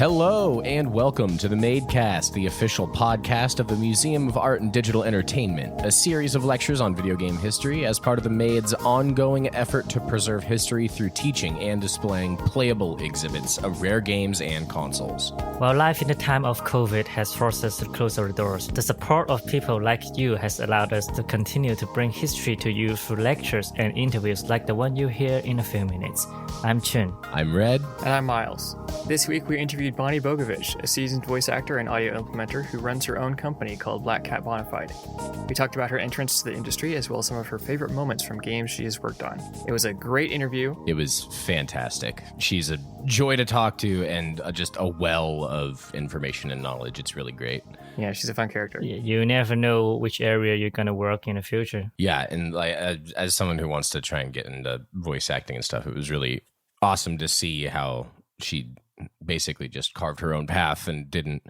Hello and welcome to the Madecast, the official podcast of the Museum of Art and Digital Entertainment, a series of lectures on video game history as part of the Made's ongoing effort to preserve history through teaching and displaying playable exhibits of rare games and consoles. While life in the time of COVID has forced us to close our doors, the support of people like you has allowed us to continue to bring history to you through lectures and interviews like the one you hear in a few minutes. I'm Chun. I'm Red. And I'm Miles. This week we interviewed Bonnie Bogovich, a seasoned voice actor and audio implementer who runs her own company called Black Cat Bonafide. We talked about her entrance to the industry as well as some of her favorite moments from games she has worked on. It was a great interview. It was fantastic. She's a joy to talk to and just a well of information and knowledge. It's really great. Yeah, she's a fun character. You never know which area you're going to work in the future. Yeah, and like as someone who wants to try and get into voice acting and stuff, it was really awesome to see how she basically just carved her own path and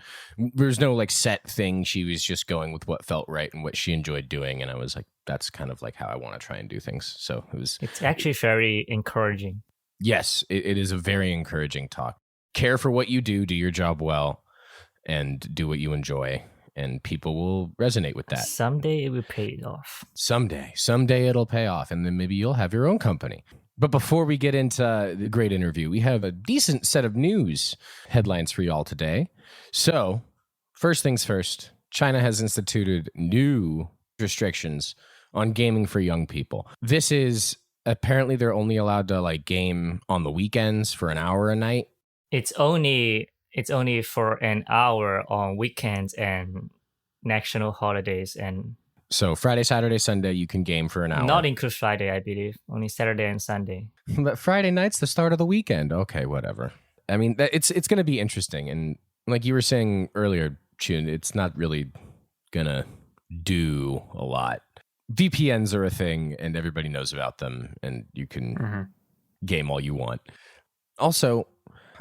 there's no like set thing. She was just going with what felt right and what she enjoyed doing. And I was like, that's kind of like how I want to try and do things. So it's actually very encouraging. Yes, it is a very encouraging talk. Care for what you do your job well, and do what you enjoy. And people will resonate with that. Someday it will pay off. Someday it'll pay off. And then maybe you'll have your own company. But before we get into the great interview, we have a decent set of news headlines for y'all today. So, first things first, China has instituted new restrictions on gaming for young people. This is apparently they're only allowed to like game on the weekends for an hour a night. It's only for an hour on weekends and national holidays and so Friday, Saturday, Sunday, you can game for an hour. Not include Friday, I believe. Only Saturday and Sunday. But Friday night's the start of the weekend. Okay, whatever. I mean, it's going to be interesting. And like you were saying earlier, Chun, it's not really going to do a lot. VPNs are a thing, and everybody knows about them, and you can game all you want. Also,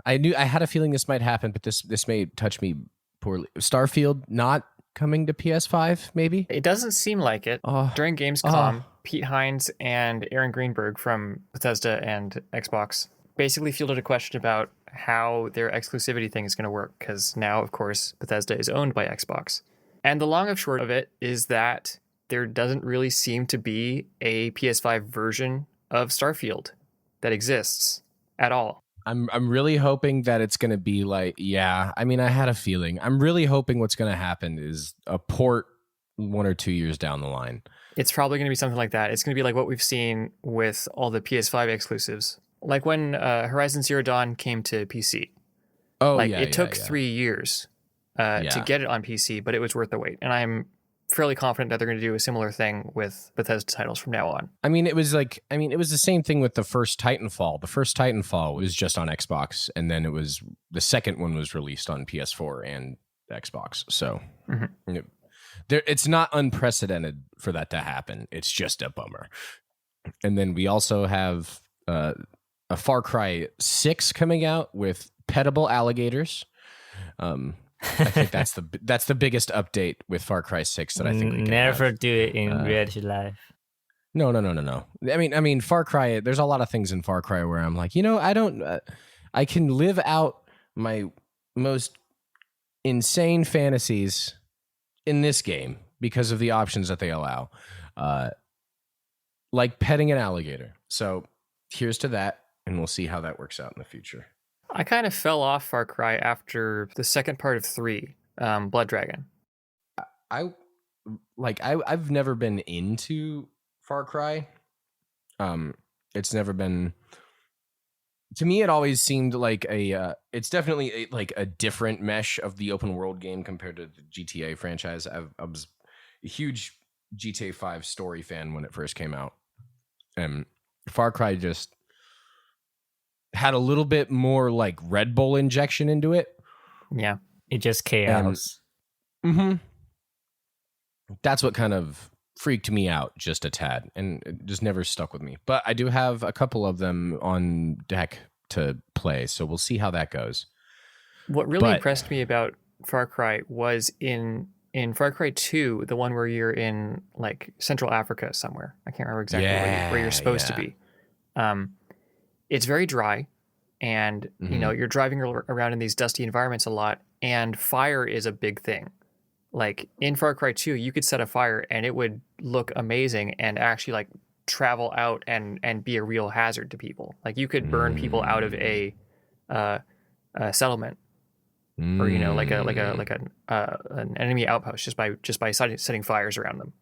I had a feeling this might happen, but this may touch me poorly. Starfield not coming to PS5, maybe? It doesn't seem like it. During Gamescom, Pete Hines and Aaron Greenberg from Bethesda and Xbox basically fielded a question about how their exclusivity thing is going to work, because now, of course, Bethesda is owned by Xbox. And the long and short of it is that there doesn't really seem to be a PS5 version of Starfield that exists at all. I'm really hoping that it's going to be like, yeah, I mean, I had a feeling. I'm really hoping what's going to happen is a port 1 or 2 years down the line. It's probably going to be something like that. It's going to be like what we've seen with all the PS5 exclusives. Like when Horizon Zero Dawn came to PC. It took 3 years to get it on PC, but it was worth the wait. And I'm fairly confident that they're going to do a similar thing with Bethesda titles from now on. I mean, it was the same thing with the first Titanfall. The first Titanfall was just on Xbox, and then the second one was released on PS4 and Xbox. So it's not unprecedented for that to happen. It's just a bummer. And then we also have a Far Cry 6 coming out with petable alligators. I think that's the biggest update with Far Cry 6 that I think we can never do it in reality life. No. I mean, Far Cry. There's a lot of things in Far Cry where I'm like, I can live out my most insane fantasies in this game because of the options that they allow, like petting an alligator. So here's to that, and we'll see how that works out in the future. I kind of fell off Far Cry after the second part of 3, Blood Dragon. I've never been into Far Cry. It's never been, to me, it always seemed like it's definitely like a different mesh of the open world game compared to the GTA franchise. I was a huge GTA 5 story fan when it first came out. And Far Cry just had a little bit more like Red Bull injection into it. Yeah, it just chaos. That's what kind of freaked me out just a tad, and it just never stuck with me. But I do have a couple of them on deck to play, so we'll see how that goes. What really impressed me about Far Cry was in Far Cry 2, the one where you're in like Central Africa somewhere. I can't remember exactly where you're supposed to be. It's very dry. and you're driving around in these dusty environments a lot, and fire is a big thing. Like in Far Cry 2, you could set a fire and it would look amazing and actually like travel out and be a real hazard to people. Like you could burn people out of a settlement, or an enemy outpost just by setting fires around them.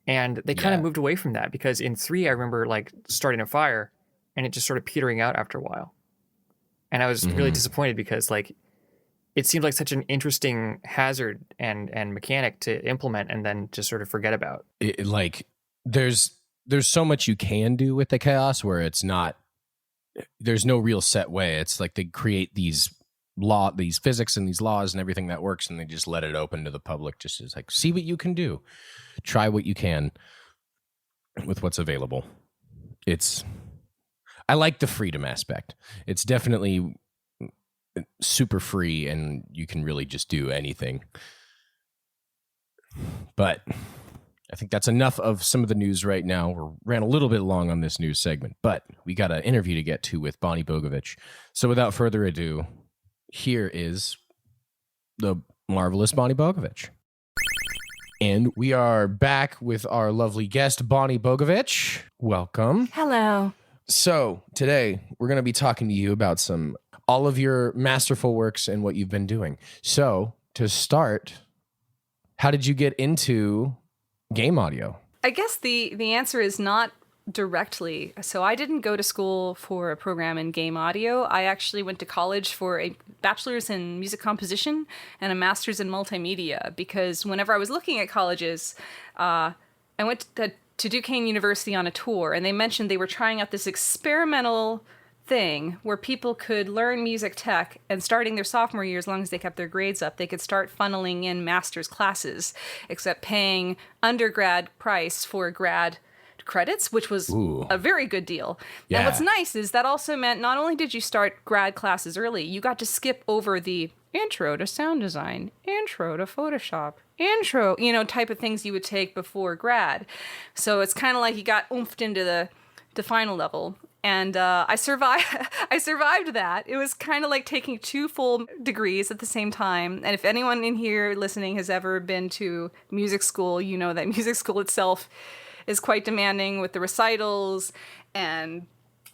And they kind of moved away from that, because in 3 I remember like starting a fire and it just sort of petering out after a while. And I was really disappointed, because like it seemed like such an interesting hazard and mechanic to implement and then just sort of forget about. There's so much you can do with the chaos where there's no real set way. It's like they create these physics and these laws and everything that works, and they just let it open to the public, just as like, see what you can do, try what you can with what's available. I like the freedom aspect. It's definitely super free and you can really just do anything. But I think that's enough of some of the news right now. We ran a little bit long on this news segment, but we got an interview to get to with Bonnie Bogovich. So without further ado, here is the marvelous Bonnie Bogovich. And we are back with our lovely guest, Bonnie Bogovich. Welcome. Hello. So today we're going to be talking to you about all of your masterful works and what you've been doing. So to start, how did you get into game audio? I guess the answer is not directly. So I didn't go to school for a program in game audio. I actually went to college for a bachelor's in music composition and a master's in multimedia, because whenever I was looking at colleges, I went to Duquesne University on a tour, and they mentioned they were trying out this experimental thing where people could learn music tech, and starting their sophomore year, as long as they kept their grades up, they could start funneling in master's classes, except paying undergrad price for grad credits, which was a very good deal. Yeah. And what's nice is that also meant not only did you start grad classes early, you got to skip over the intro to sound design, intro to Photoshop, intro, type of things you would take before grad. So it's kind of like you got oomphed into the final level. And I survived that. It was kind of like taking 2 full degrees at the same time. And if anyone in here listening has ever been to music school, you know that music school itself is quite demanding with the recitals and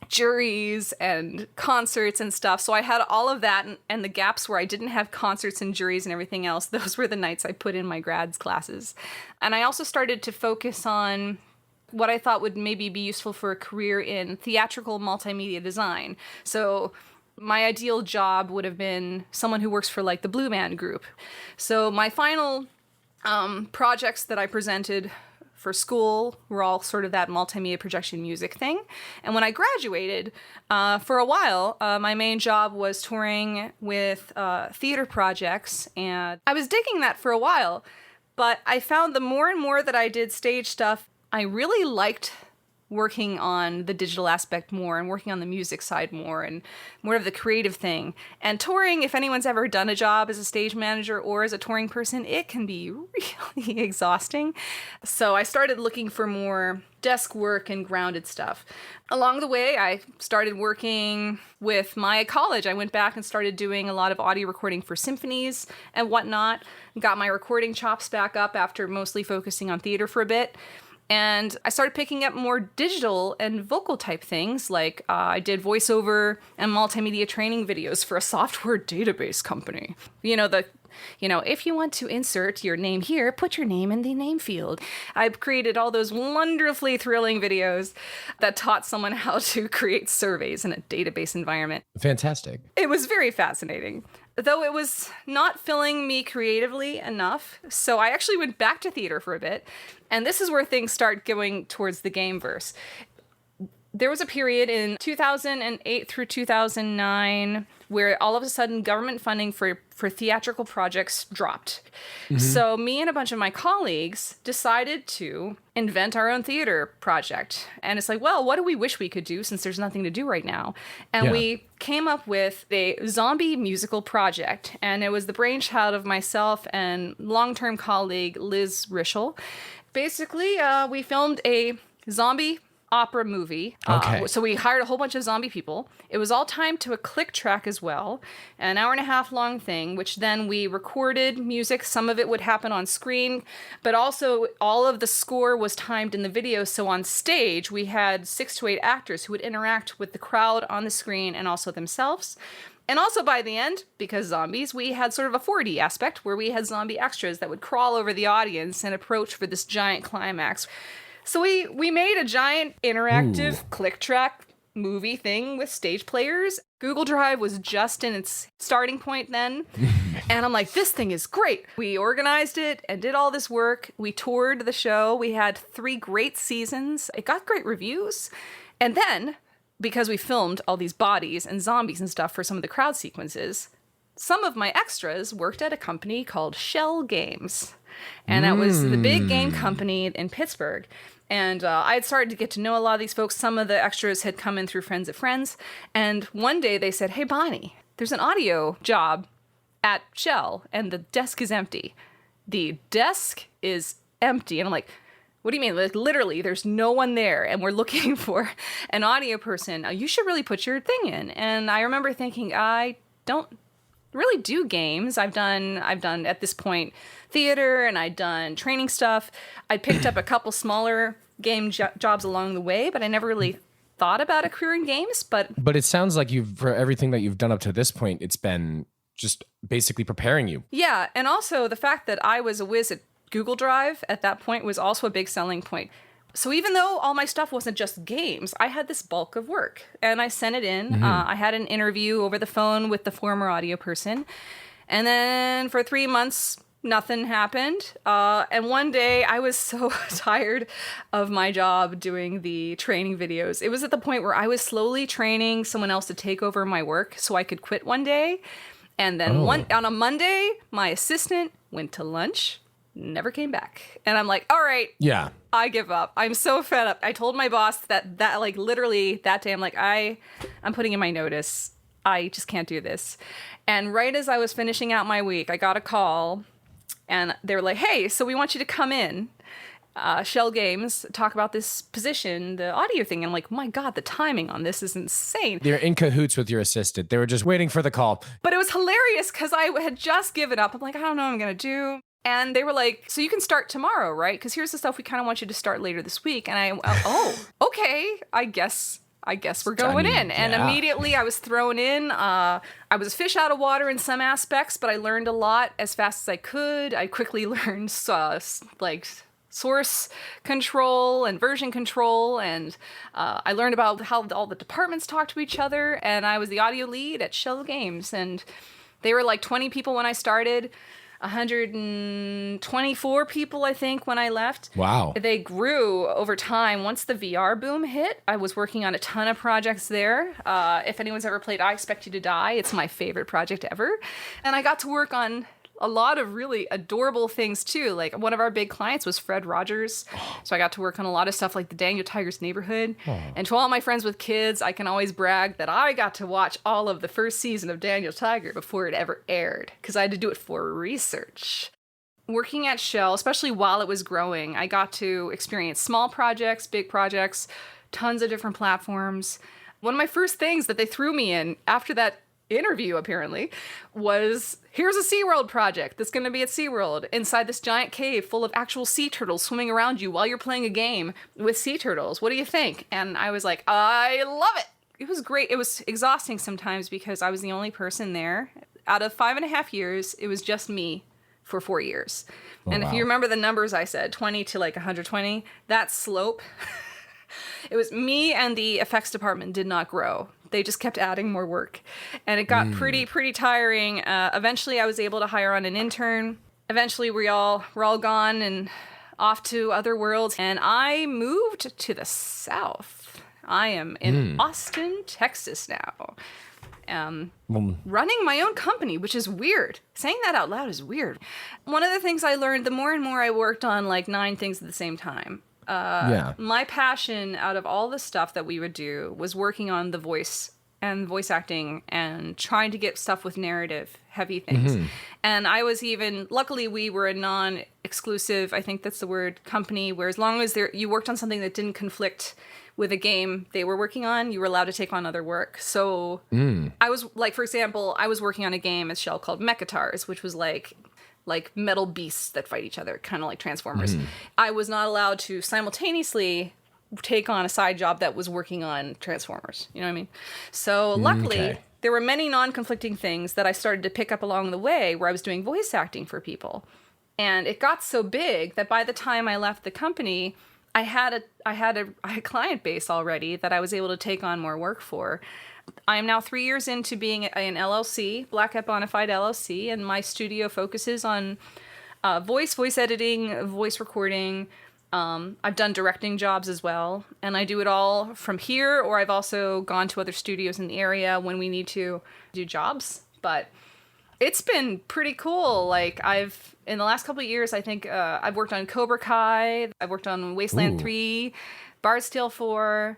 juries and concerts and stuff. So I had all of that, and the gaps where I didn't have concerts and juries and everything else, those were the nights I put in my grads classes. And I also started to focus on what I thought would maybe be useful for a career in theatrical multimedia design. So my ideal job would have been someone who works for like the Blue Man Group. So my final projects that I presented for school were all sort of that multimedia projection music thing. And when I graduated, for a while, my main job was touring with theater projects, and I was digging that for a while. But I found the more and more that I did stage stuff, I really liked working on the digital aspect more and working on the music side more and more of the creative thing. And touring, if anyone's ever done a job as a stage manager or as a touring person, it can be really exhausting. So I started looking for more desk work and grounded stuff. Along the way, I started working with my college. I went back and started doing a lot of audio recording for symphonies and whatnot. Got my recording chops back up after mostly focusing on theater for a bit. And I started picking up more digital and vocal type things, like I did voiceover and multimedia training videos for a software database company. If you want to insert your name here, put your name in the name field. I've created all those wonderfully thrilling videos that taught someone how to create surveys in a database environment. Fantastic. It was very fascinating, though it was not filling me creatively enough. So I actually went back to theater for a bit, and this is where things start going towards the gameverse. There was a period in 2008 through 2009 where all of a sudden government funding for theatrical projects dropped. Mm-hmm. So me and a bunch of my colleagues decided to invent our own theater project. And it's like, well, what do we wish we could do since there's nothing to do right now? And we came up with a zombie musical project. And it was the brainchild of myself and long-term colleague Liz Rischel. Basically, we filmed a zombie opera movie. Okay. So we hired a whole bunch of zombie people. It was all timed to a click track as well, an hour and a half long thing, which then we recorded music. Some of it would happen on screen, but also all of the score was timed in the video. So on stage, we had 6 to 8 actors who would interact with the crowd on the screen and also themselves. And also by the end, because zombies, we had sort of a 4D aspect where we had zombie extras that would crawl over the audience and approach for this giant climax. So we made a giant interactive click track movie thing with stage players. Google Drive was just in its starting point then. And I'm like, this thing is great. We organized it and did all this work. We toured the show. We had 3 great seasons. It got great reviews. And then, because we filmed all these bodies and zombies and stuff for some of the crowd sequences, some of my extras worked at a company called Shell Games. And that was the big game company in Pittsburgh. And I had started to get to know a lot of these folks. Some of the extras had come in through friends of friends. And one day they said, hey, Bonnie, there's an audio job at Shell and the desk is empty. The desk is empty. And I'm like, what do you mean? Like, literally, there's no one there, and we're looking for an audio person. You should really put your thing in. And I remember thinking, I don't really do games. I've done at this point theater, and I'd done training stuff. I picked up a couple smaller game jobs along the way, but I never really thought about a career in games. But it sounds like for everything that you've done up to this point, it's been just basically preparing you. Yeah, and also the fact that I was a whiz at Google Drive at that point was also a big selling point. So even though all my stuff wasn't just games, I had this bulk of work and I sent it in. I had an interview over the phone with the former audio person. And then for 3 months, nothing happened. And one day I was so tired of my job doing the training videos. It was at the point where I was slowly training someone else to take over my work so I could quit one day. And then on a Monday, my assistant went to lunch. Never came back. And I'm like, all right, yeah, I give up. I'm so fed up. I told my boss that like literally that day, I'm like, I'm putting in my notice. I just can't do this. And right as I was finishing out my week, I got a call and they were like, hey, so we want you to come in, Shell Games, talk about this position, the audio thing. And I'm like, oh my God, the timing on this is insane. They're in cahoots with your assistant. They were just waiting for the call. But it was hilarious because I had just given up. I'm like, I don't know what I'm going to do. And they were like, so you can start tomorrow, right? Because here's the stuff we kind of want you to start later this week. And okay, I guess we're going in. And immediately I was thrown in. I was a fish out of water in some aspects, but I learned a lot as fast as I could. I quickly learned source control and version control. And I learned about how all the departments talk to each other. And I was the audio lead at Shell Games. And they were like 20 people when I started. 124 people, I think, when I left. Wow. They grew over time. Once the VR boom hit, I was working on a ton of projects there. If anyone's ever played I Expect You to Die, it's my favorite project ever. And I got to work on a lot of really adorable things too. Like one of our big clients was Fred Rogers. So I got to work on a lot of stuff like the Daniel Tiger's Neighborhood. And to all my friends with kids, I can always brag that I got to watch all of the first season of Daniel Tiger before it ever aired because I had to do it for research. Working at Shell, especially while it was growing, I got to experience small projects, big projects, tons of different platforms. One of my first things that they threw me in after that interview apparently was, here's a SeaWorld project that's going to be at SeaWorld inside this giant cave full of actual sea turtles swimming around you while you're playing a game with sea turtles. What do you think? And I was like, I love it. It was great. It was exhausting sometimes because I was the only person there. Out of 5.5 years, it was just me for 4 years. If you remember the numbers I said, 20 to like 120, that slope, it was me and the effects department did not grow. They just kept adding more work. And it got pretty tiring. Eventually, I was able to hire on an intern. Eventually, we're all gone and off to other worlds. And I moved to the South. I am in Austin, Texas now. Running my own company, which is weird. Saying that out loud is weird. One of the things I learned, the more and more I worked on like 9 things at the same time. My passion out of all the stuff that we would do was working on the voice and voice acting and trying to get stuff with narrative heavy things. And I was luckily we were a exclusive, I think that's the word, company, where as long as you worked on something that didn't conflict with a game they were working on, you were allowed to take on other work. So I was like, for example, I was working on a game as Shell called Mechatars, which was like metal beasts that fight each other, kind of like Transformers. I was not allowed to simultaneously take on a side job that was working on Transformers. You know what I mean? So luckily, there were many non-conflicting things that I started to pick up along the way where I was doing voice acting for people. And it got so big that by the time I left the company, I had a client base already that I was able to take on more work for. I am now 3 years into being an LLC, Black Hat Bonafide LLC, and my studio focuses on voice editing, voice recording. I've done directing jobs as well, and I do it all from here, or I've also gone to other studios in the area when we need to do jobs. But it's been pretty cool. Like, in the last couple of years, I think I've worked on Cobra Kai, I've worked on Wasteland 3, Bard's Tale 4,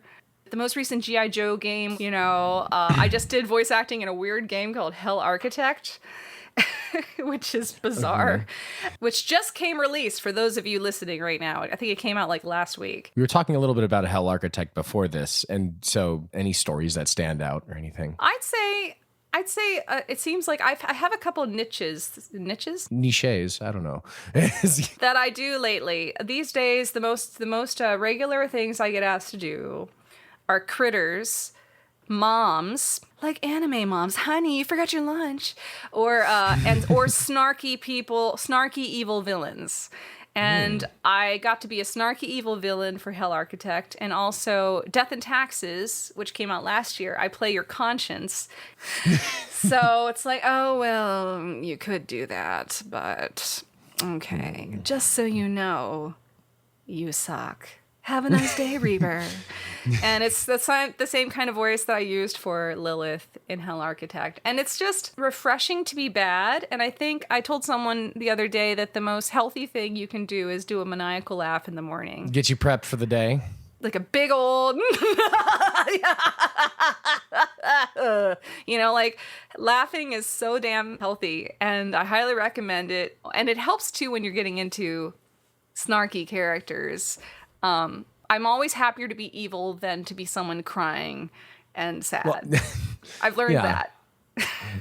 the most recent G.I. Joe game, I just did voice acting in a weird game called Hell Architect, which is bizarre, which just came released for those of you listening right now. I think it came out like last week. We were talking a little bit about a Hell Architect before this, and so any stories that stand out or anything? I'd say it seems like I have a couple niches, I don't know, that I do lately. These days, the most regular things I get asked to do are critters, moms, like anime moms, honey, you forgot your lunch, or snarky people, snarky evil villains. And I got to be a snarky evil villain for Hell Architect, and also Death and Taxes, which came out last year. I play your conscience. So it's like, oh, well, you could do that, but okay. Just so you know, you suck. Have a nice day, Reaver. And it's the same kind of voice that I used for Lilith in Hell Architect. And it's just refreshing to be bad. And I think I told someone the other day that the most healthy thing you can do is do a maniacal laugh in the morning. Get you prepped for the day. Like a big old, like laughing is so damn healthy. And I highly recommend it. And it helps too when you're getting into snarky characters. I'm always happier to be evil than to be someone crying and sad. Well, I've learned that.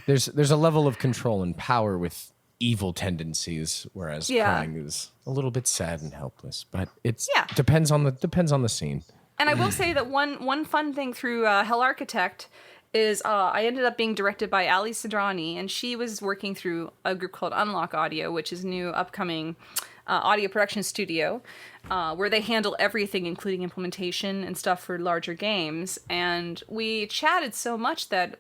There's a level of control and power with evil tendencies, whereas crying is a little bit sad and helpless. But it's depends on the scene. And I will say that one fun thing through Hell Architect is I ended up being directed by Ali Sidrani, and she was working through a group called Unlock Audio, which is a new upcoming audio production studio where they handle everything, including implementation and stuff for larger games. And we chatted so much that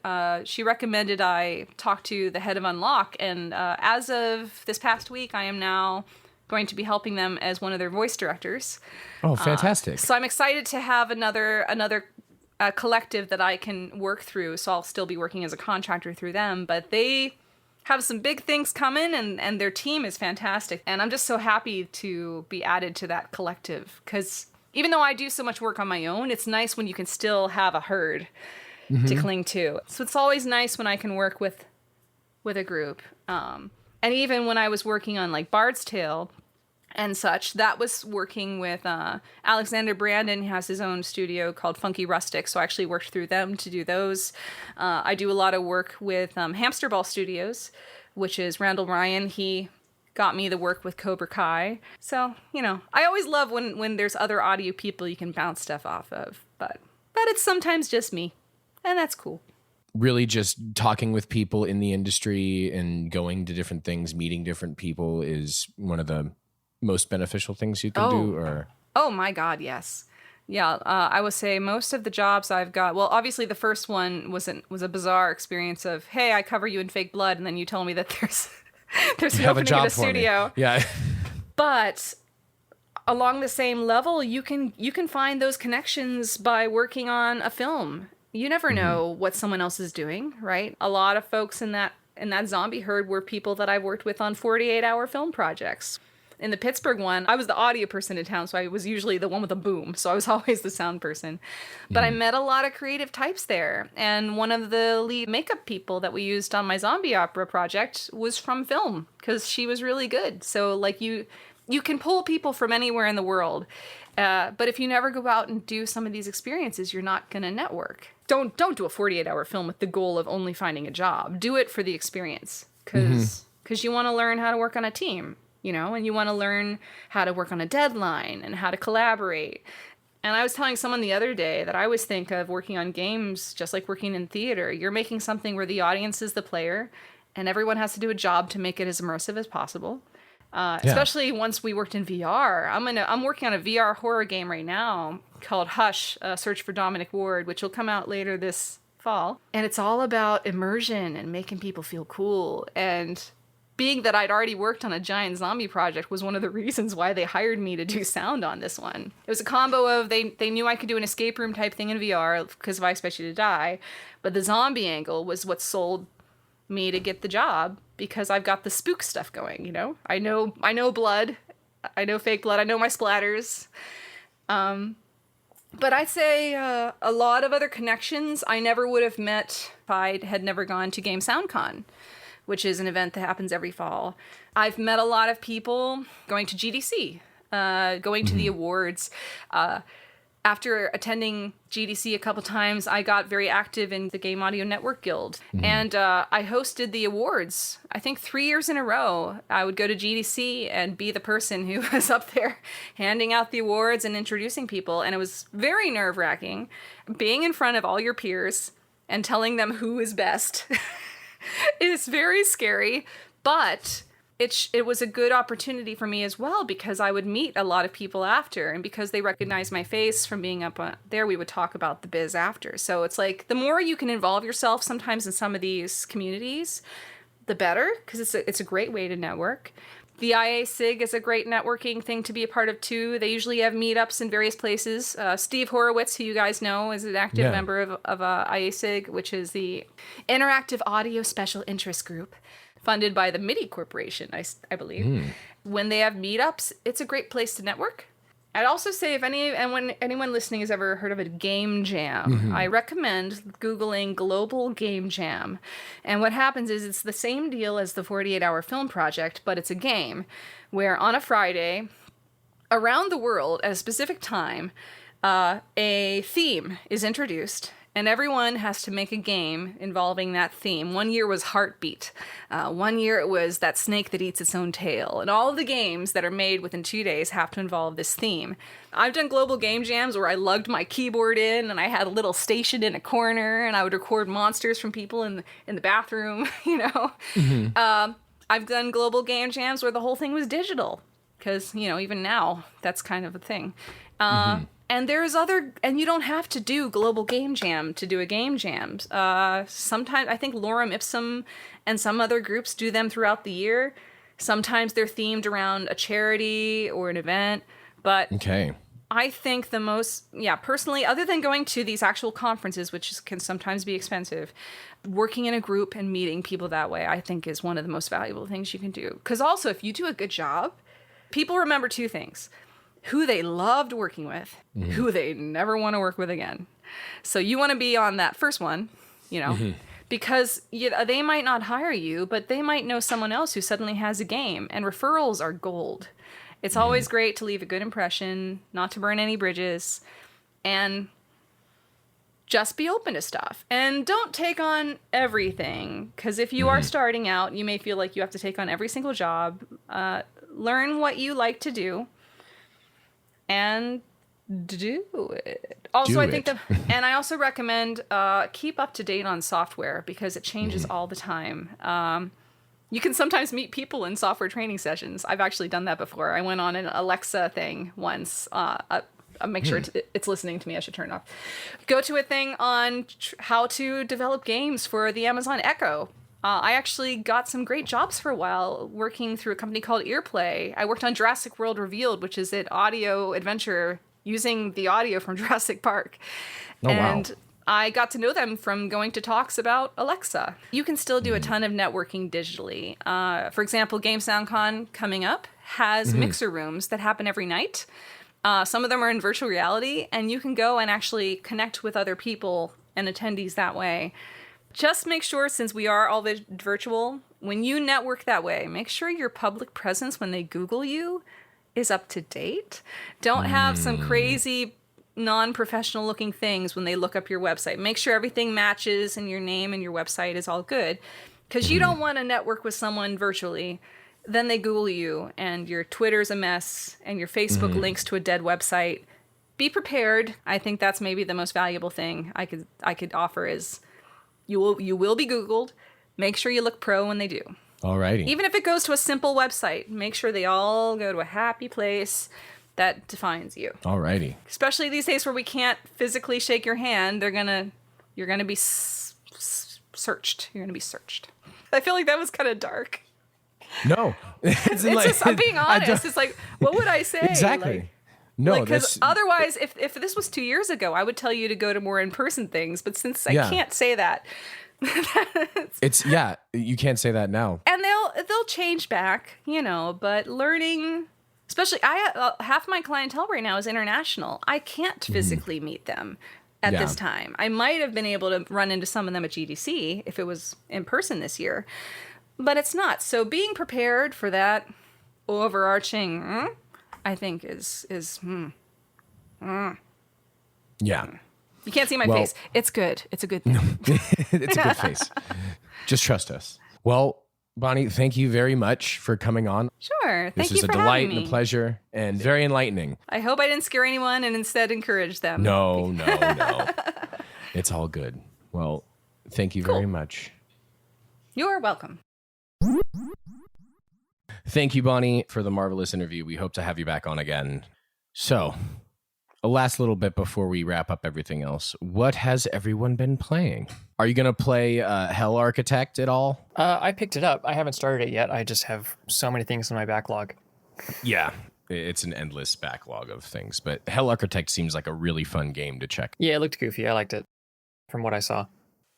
she recommended I talk to the head of Unlock. And as of this past week, I am now going to be helping them as one of their voice directors. Oh, fantastic. So I'm excited to have another collective that I can work through. So I'll still be working as a contractor through them, but they have some big things coming, and their team is fantastic. And I'm just so happy to be added to that collective, because even though I do so much work on my own, it's nice when you can still have a herd to cling to. So it's always nice when I can work with a group. And even when I was working on like Bard's Tale and such, that was working with Alexander Brandon, who has his own studio called Funky Rustic. So I actually worked through them to do those. I do a lot of work with Hamster Ball Studios, which is Randall Ryan. He got me the work with Cobra Kai. So, I always love when there's other audio people you can bounce stuff off of. But it's sometimes just me, and that's cool. Really just talking with people in the industry and going to different things, meeting different people is one of the most beneficial things you can do? Or oh my God, yes. Yeah, I would say most of the jobs I've got, well, obviously the first one was a bizarre experience of, hey, I cover you in fake blood, and then you tell me that there's an opening in a studio. Yeah. But along the same level, you can find those connections by working on a film. You never know what someone else is doing, right? A lot of folks in that zombie herd were people that I've worked with on 48-hour film projects. In the Pittsburgh one, I was the audio person in town, so I was usually the one with the boom. So I was always the sound person. But I met a lot of creative types there. And one of the lead makeup people that we used on my zombie opera project was from film, because she was really good. So like you you can pull people from anywhere in the world. But if you never go out and do some of these experiences, you're not going to network. Don't do a 48-hour film with the goal of only finding a job. Do it for the experience, because you want to learn how to work on a team, and you want to learn how to work on a deadline and how to collaborate. And I was telling someone the other day that I always think of working on games just like working in theater. You're making something where the audience is the player, and everyone has to do a job to make it as immersive as possible. Especially once we worked in VR. I'm working on a VR horror game right now called Hush, Search for Dominic Ward, which will come out later this fall. And it's all about immersion and making people feel cool. And being that I'd already worked on a giant zombie project was one of the reasons why they hired me to do sound on this one. It was a combo of they knew I could do an escape room type thing in VR because of I Expect You to Die, but the zombie angle was what sold me to get the job because I've got the spook stuff going, I know blood, I know fake blood, I know my splatters. But I'd say a lot of other connections I never would have met if I had never gone to Game SoundCon, which is an event that happens every fall. I've met a lot of people going to GDC, going to the awards. After attending GDC a couple times, I got very active in the Game Audio Network Guild. And I hosted the awards. I think 3 years in a row, I would go to GDC and be the person who was up there handing out the awards and introducing people. And it was very nerve-wracking being in front of all your peers and telling them who is best. It's very scary, but it was a good opportunity for me as well because I would meet a lot of people after, and because they recognized my face from being up there, we would talk about the biz after. So it's like the more you can involve yourself sometimes in some of these communities, the better, because it's a great way to network. The IA-SIG is a great networking thing to be a part of too. They usually have meetups in various places. Steve Horowitz, who you guys know, is an active member of IA-SIG, which is the Interactive Audio Special Interest Group, funded by the MIDI Corporation, I believe. When they have meetups, it's a great place to network. I'd also say when anyone listening has ever heard of a game jam, I recommend Googling Global Game Jam. And what happens is it's the same deal as the 48-hour film project, but it's a game where on a Friday, around the world at a specific time, a theme is introduced. And everyone has to make a game involving that theme. One year was Heartbeat. One year it was That Snake That Eats Its Own Tail. And all of the games that are made within 2 days have to involve this theme. I've done global game jams where I lugged my keyboard in and I had a little station in a corner and I would record monsters from people in the bathroom, I've done global game jams where the whole thing was digital. Because, even now, that's kind of a thing. And and you don't have to do Global Game Jam to do a game jam. Sometimes, I think Lorem Ipsum and some other groups do them throughout the year. Sometimes they're themed around a charity or an event. But I think personally, other than going to these actual conferences, which can sometimes be expensive, working in a group and meeting people that way, I think is one of the most valuable things you can do. Because also, if you do a good job, people remember two things: who they loved working with, who they never want to work with again. So you want to be on that first one, because they might not hire you, but they might know someone else who suddenly has a game, and referrals are gold. It's always great to leave a good impression, not to burn any bridges, and just be open to stuff. And don't take on everything, because if you are starting out, you may feel like you have to take on every single job. Learn what you like to do. And do it. Also, I think and I also recommend keep up to date on software because it changes all the time. You can sometimes meet people in software training sessions. I've actually done that before. I went on an Alexa thing once. Make sure it's listening to me. I should turn it off. Go to a thing on how to develop games for the Amazon Echo. I actually got some great jobs for a while working through a company called Earplay. I worked on Jurassic World Revealed, which is an audio adventure using the audio from Jurassic Park. Wow. I got to know them from going to talks about Alexa. You can still do a ton of networking digitally. For example, Game SoundCon coming up has mixer rooms that happen every night. Some of them are in virtual reality, and you can go and actually connect with other people and attendees that way. Just make sure, since we are all virtual, when you network that way, make sure your public presence when they Google you is up to date. Don't have some crazy non-professional looking things when they look up your website. Make sure everything matches and your name and your website is all good, because you don't want to network with someone virtually. Then they Google you and your Twitter's a mess and your Facebook links to a dead website. Be prepared. I think that's maybe the most valuable thing I could offer is you will be Googled. Make sure you look pro when they do. Alrighty. Even if it goes to a simple website, make sure they all go to a happy place that defines you. Alrighty. Especially these days where we can't physically shake your hand, you're gonna be searched. You're gonna be searched. I feel like that was kind of dark. No, it's just, I'm being honest. It's like, what would I say? Exactly. Like, no, because otherwise, if this was 2 years ago, I would tell you to go to more in-person things. But since I can't say that, you can't say that now. And they'll change back, But learning, especially half my clientele right now is international. I can't physically meet them at this time. I might have been able to run into some of them at GDC if it was in person this year, but it's not. So being prepared for that overarching, I think is. Yeah. You can't see my face. It's good. It's a good thing. It's a good face. Just trust us. Well, Bonnie, thank you very much for coming on. Sure. This is a delight and a pleasure and very enlightening. I hope I didn't scare anyone and instead encourage them. No. It's all good. Well, thank you very much. You're welcome. Thank you, Bonnie, for the marvelous interview. We hope to have you back on again. So, a last little bit before we wrap up everything else. What has everyone been playing? Are you going to play Hell Architect at all? I picked it up. I haven't started it yet. I just have so many things in my backlog. Yeah, it's an endless backlog of things. But Hell Architect seems like a really fun game to check. Yeah, it looked goofy. I liked it from what I saw.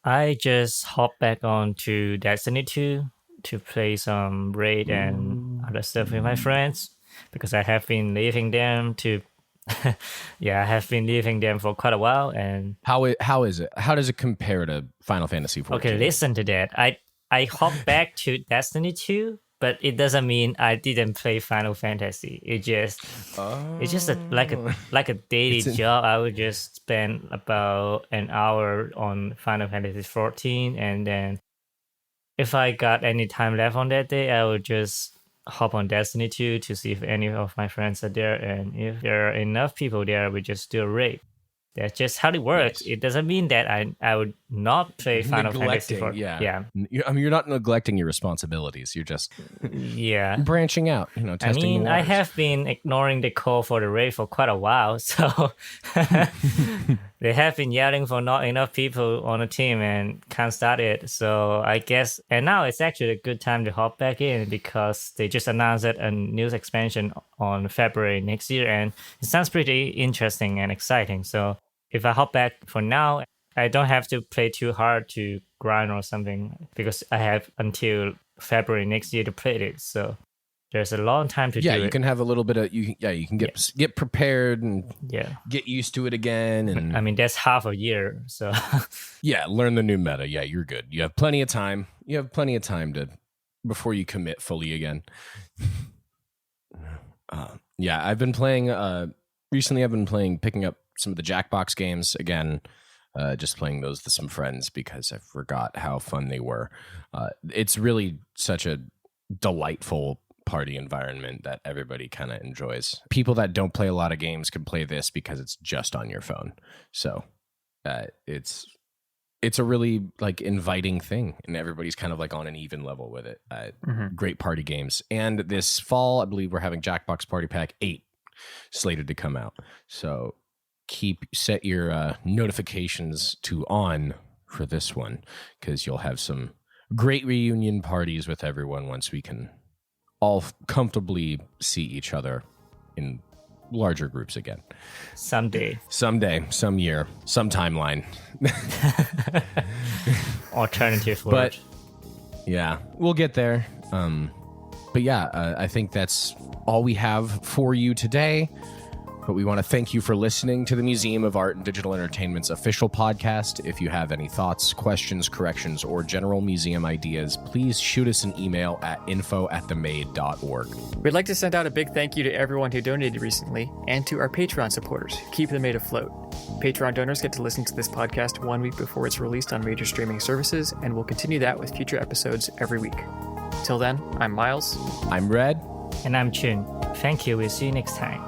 I just hopped back on to Destiny 2 to play some Raid and other stuff with my friends because I have been leaving them to... I have been leaving them for quite a while. And how is it? How does it compare to Final Fantasy XIV? Okay, listen to that. I hopped back to Destiny 2, but it doesn't mean I didn't play Final Fantasy. It's just like a daily job. I would just spend about an hour on Final Fantasy 14, and then if I got any time left on that day, I would just hop on Destiny 2 to see if any of my friends are there, and if there are enough people there, we just do a raid. That's just how it works. Nice. It doesn't mean that I would not play Final Fantasy 4. Yeah. You're not neglecting your responsibilities. You're just branching out, testing the waters. I have been ignoring the call for the raid for quite a while, so they have been yelling for not enough people on the team and can't start it. So I guess, and now it's actually a good time to hop back in because they just announced a new expansion on February next year, and it sounds pretty interesting and exciting. So if I hop back for now, I don't have to play too hard to grind or something because I have until February next year to play it. So there's a long time to do it. Yeah, you can have a little bit of you can get prepared and get used to it again. And I mean, that's half a year. So learn the new meta. Yeah, you're good. You have plenty of time. Before you commit fully again. I've been playing recently. I've been picking up some of the Jackbox games again, just playing those with some friends because I forgot how fun they were. It's really such a delightful party environment that everybody kind of enjoys. People that don't play a lot of games can play this because it's just on your phone. So it's a really like inviting thing, and everybody's kind of like on an even level with it. Great party games. And this fall, I believe we're having Jackbox Party Pack 8 slated to come out. So set your notifications to on for this one, because you'll have some great reunion parties with everyone once we can all comfortably see each other in larger groups again. Someday, some year, some timeline. Alternative word. But yeah, we'll get there. I think that's all we have for you today. But we want to thank you for listening to the Museum of Art and Digital Entertainment's official podcast. If you have any thoughts, questions, corrections, or general museum ideas, please shoot us an email at info@themade.org. We'd like to send out a big thank you to everyone who donated recently and to our Patreon supporters who keep the Made afloat. Patreon donors get to listen to this podcast 1 week before it's released on major streaming services, and we'll continue that with future episodes every week. Till then, I'm Miles. I'm Red. And I'm Chun. Thank you. We'll see you next time.